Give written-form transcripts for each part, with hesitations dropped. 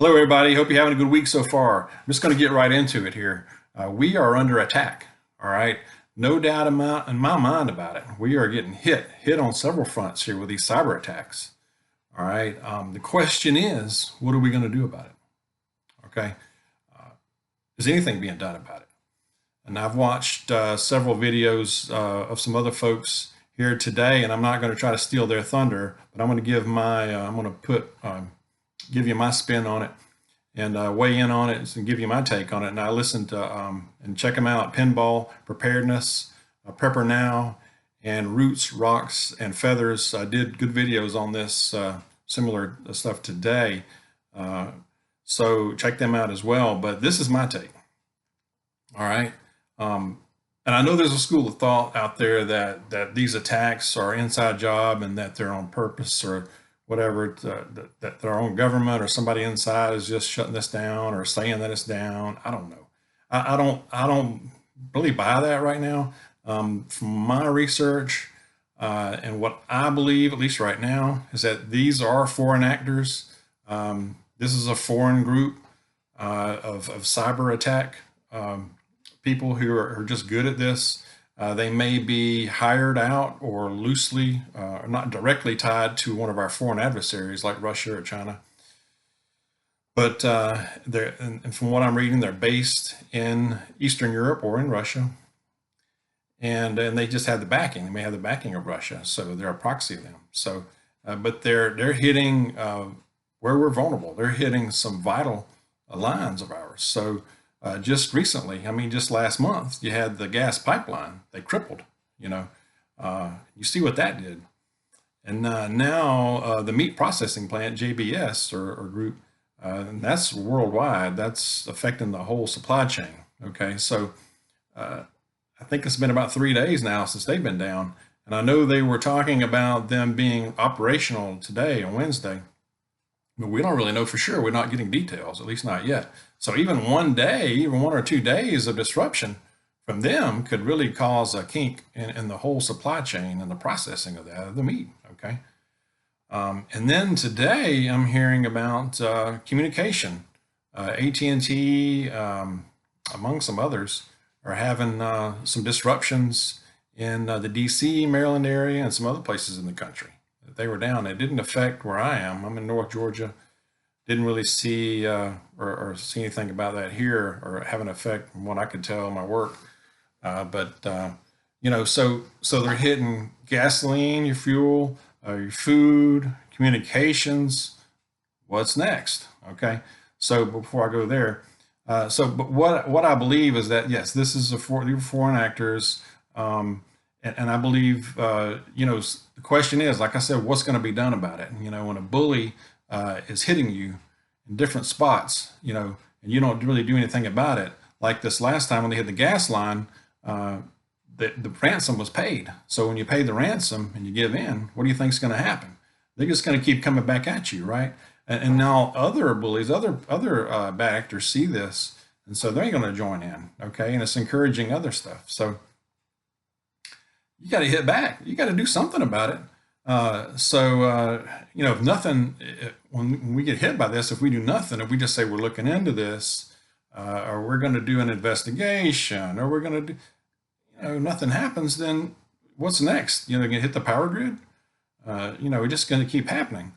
Hello, everybody. Hope you're having a good week so far. I'm just going to get right into it here. We are under attack. All right. No doubt in my mind about it. We are getting hit on several fronts here with these cyber attacks. All right. The question is, what are we going to do about it? Okay. Is anything being done about it? And I've watched several videos of some other folks here today, and I'm not going to try to steal their thunder, but I'm going to give you my spin on it and weigh in on it and give you my take on it. And I listened to and check them out: Pinball, Preparedness, Prepper Now, and Roots, Rocks, and Feathers. I did good videos on this similar stuff today. So check them out as well. But this is my take. All right. And I know there's a school of thought out there that these attacks are inside job and that they're on purpose or whatever, that their own government or somebody inside is just shutting this down or saying that it's down. I don't know. I don't really buy that right now. From my research and what I believe, at least right now, is that these are foreign actors. This is a foreign group of cyber attack people who are just good at this. They may be hired out or loosely, not directly tied to one of our foreign adversaries like Russia or China. But and from what I'm reading, they're based in Eastern Europe or in Russia. And they just have the backing. They may have the backing of Russia, so they're a proxy of them. So, but they're hitting where we're vulnerable. They're hitting some vital lines of ours. So just recently, I mean, just last month, you had the gas pipeline. They crippled. You know, you see what that did. And now the meat processing plant, JBS or group, and that's worldwide. That's affecting the whole supply chain. Okay, so I think it's been about 3 days now since they've been down. And I know they were talking about them being operational today on Wednesday, but we don't really know for sure. We're not getting details, at least not yet. So even one day, even 1 or 2 days of disruption from them could really cause a kink in the whole supply chain and the processing of that, of the meat. Okay. And then today I'm hearing about communication. AT&T, among some others, are having some disruptions in the DC, Maryland area and some other places in the country. They were down. It didn't affect where I am. I'm in North Georgia. Didn't really see or see anything about that here or have an effect from what I could tell in my work. But you know, so they're hitting gasoline, your fuel, your food, communications. What's next? Okay. So before I go there, but what I believe is that yes, this is foreign actors, and I believe you know, the question is, like I said, what's going to be done about it? You know, when a bully is hitting you in different spots, you know, and you don't really do anything about it. Like this last time when they hit the gas line, the ransom was paid. So when you pay the ransom and you give in, what do you think is going to happen? They're just going to keep coming back at you, right? And now other bullies, other bad actors see this, and so they're going to join in, okay? And it's encouraging other stuff. So you got to hit back. You got to do something about it. You know, if nothing, when we get hit by this, if we do nothing, if we just say we're looking into this, or we're going to do an investigation, or we're going to do, you know, nothing happens, then what's next? You know, going to hit the power grid? You know, it's just going to keep happening.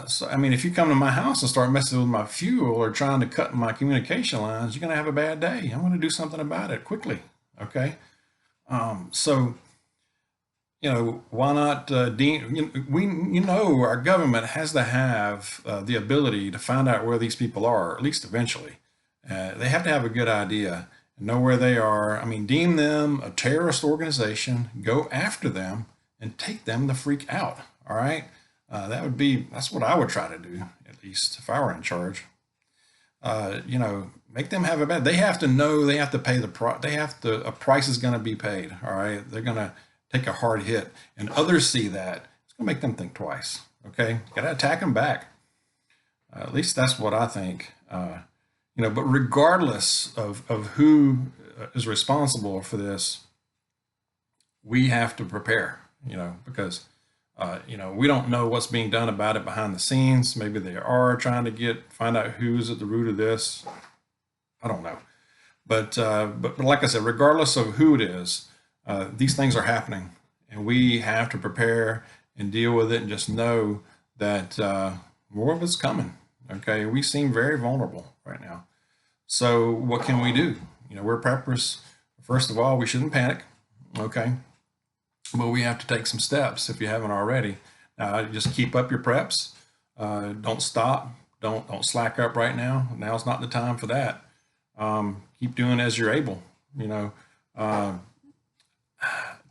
So, I mean, if you come to my house and start messing with my fuel or trying to cut my communication lines, you're going to have a bad day. I'm going to do something about it quickly. Okay. So, you know, why not deem, you know, our government has to have the ability to find out where these people are, at least eventually. They have to have a good idea and know where they are. I mean, deem them a terrorist organization, go after them and take them the freak out. All right. That's what I would try to do, at least if I were in charge. You know, make them have a bad, they have to know they have to pay the price. A price is going to be paid. All right. They're going to take a hard hit, and others see that. It's going to make them think twice. Okay. Got to attack them back. At least that's what I think. You know, but regardless of who is responsible for this, we have to prepare, you know, because We don't know what's being done about it behind the scenes. Maybe they are trying to find out who's at the root of this. I don't know. But like I said, regardless of who it is, these things are happening, and we have to prepare and deal with it, and just know that more of it's coming. Okay, we seem very vulnerable right now. So what can we do? We're preppers. First of all, we shouldn't panic. Okay, but we have to take some steps if you haven't already. Just keep up your preps. Don't stop. Don't slack up right now. Now's not the time for that. Keep doing as you're able.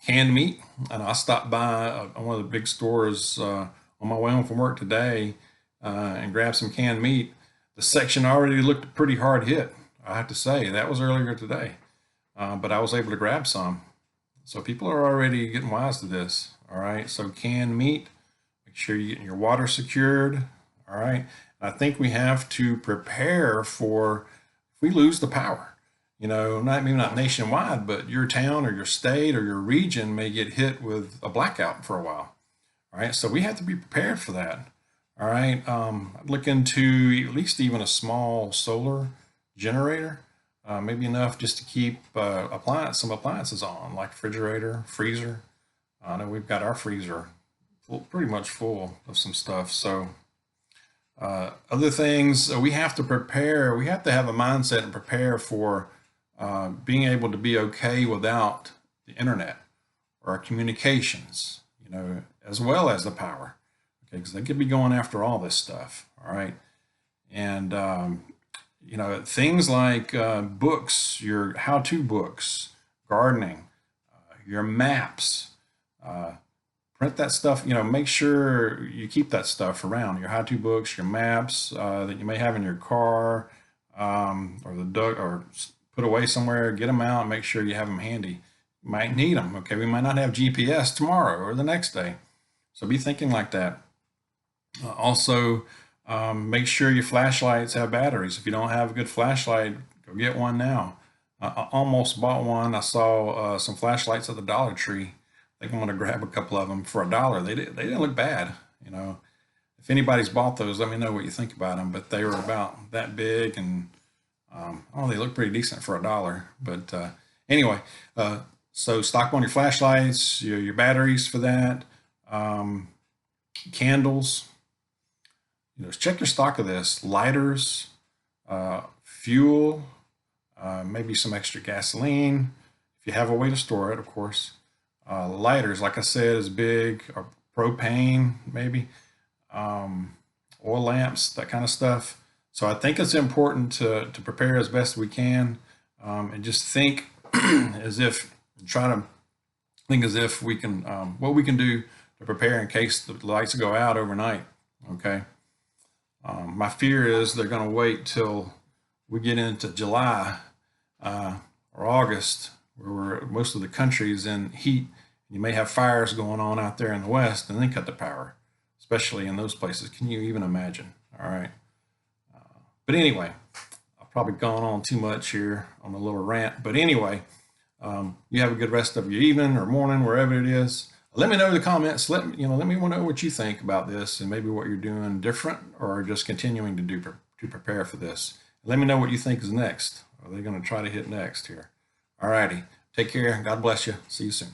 Canned meat. And I stopped by one of the big stores on my way home from work today and grabbed some canned meat. The section already looked pretty hard hit. I have to say that was earlier today, but I was able to grab some. So people are already getting wise to this. All right. So canned meat. Make sure you're getting your water secured. All right. I think we have to prepare for if we lose the power. Maybe not nationwide, but your town or your state or your region may get hit with a blackout for a while. All right, so we have to be prepared for that. All right, look into at least even a small solar generator, maybe enough just to keep some appliances on, like refrigerator, freezer. I know we've got our freezer pretty much full of some stuff. So other things we have to prepare. We have to have a mindset and prepare for being able to be okay without the internet or our communications, as well as the power, okay, because they could be going after all this stuff. All right. And, things like books, your how-to books, gardening, your maps, print that stuff, make sure you keep that stuff around, your how-to books, your maps that you may have in your car or put away somewhere, get them out, make sure you have them handy. You might need them. Okay, we might not have GPS tomorrow or the next day. So be thinking like that. Also, make sure your flashlights have batteries. If you don't have a good flashlight, go get one now. I almost bought one. I saw some flashlights at the Dollar Tree. I think I'm going to grab a couple of them for $1. They didn't look bad. If anybody's bought those, let me know what you think about them. But they were about that big, and they look pretty decent for $1. But anyway, so stock on your flashlights, your batteries for that, candles. Check your stock of this. Lighters, fuel, maybe some extra gasoline, if you have a way to store it, of course. Lighters, like I said, is big. Or propane, maybe. Oil lamps, that kind of stuff. So I think it's important to prepare as best we can, and just think try to think as if we can, what we can do to prepare in case the lights go out overnight. Okay. My fear is they're going to wait till we get into July or August, where most of the country is in heat. You may have fires going on out there in the West, and then cut the power, especially in those places. Can you even imagine? All right. But anyway, I've probably gone on too much here on a little rant. But anyway, you have a good rest of your evening or morning, wherever it is. Let me know in the comments. Let me know what you think about this, and maybe what you're doing different or just continuing to do to prepare for this. Let me know what you think is next. Are they going to try to hit next here? All righty. Take care. God bless you. See you soon.